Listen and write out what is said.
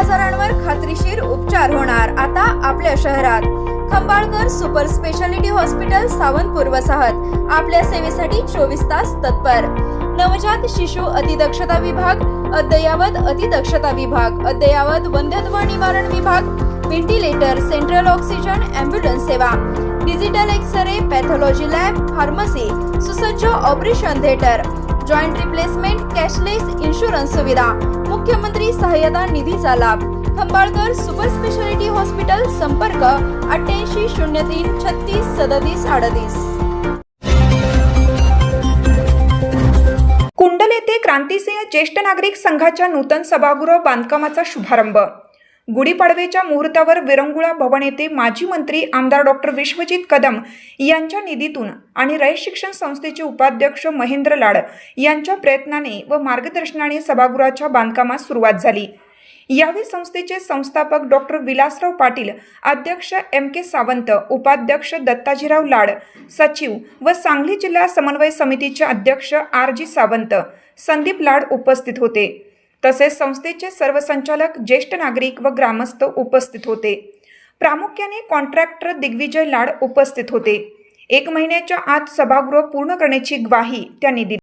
आजारांवर खात्रीशीर उपचार होणार आता आपल्या शहरात। Khambalkar super speciality hospital Sawantpur वसाहत आपल्या सेवेसाठी 24 तास तत्पर। नवजात शिशु अतिदक्षता विभाग, अद्ययावत अतिदक्षता विभाग, अद्ययावत वंध्यत्व निवारण विभाग, व्हेंटिलेटर, सेंट्रल ऑक्सिजन, ॲम्ब्युलन्स सेवा, digital x-ray, pathology lab, pharmacy, सुसज्ज operation theatre, joint replacement, cashless insurance सुविधा, मुख्यमंत्री सहाय्यता निधीचा लाभ। खंबाळकर सुपर स्पेशालिटी हॉस्पिटल, संपर्क 88 03 36 37 38। कुंडल येथे क्रांतिसिंह ज्येष्ठ नागरिक संघाच्या नूतन सभागृह बांधकामाचा शुभारंभ। गुढीपाडव्याच्या मुहूर्तावर विरंगुळा भवन येथे माजी मंत्री आमदार डॉक्टर विश्वजित कदम यांच्या निधीतून आणि रयत शिक्षण संस्थेचे उपाध्यक्ष महेंद्र लाड यांच्या प्रयत्नाने व मार्गदर्शनाने सभागृहाच्या बांधकामास सुरुवात झाली। यावेळी संस्थेचे संस्थापक डॉक्टर विलासराव पाटील, अध्यक्ष MK सावंत, उपाध्यक्ष दत्ताजीराव लाड, सचिव व सांगली जिल्हा समन्वय समितीचे अध्यक्ष RG सावंत, संदीप लाड उपस्थित होते। तसेच संस्थेचे सर्व संचालक, ज्येष्ठ नागरिक व ग्रामस्थ उपस्थित होते। प्रामुख्याने कॉन्ट्रॅक्टर दिग्विजय लाड उपस्थित होते। 1 महिन्याच्या आत सभागृह पूर्ण करण्याची ग्वाही त्यांनी दिली।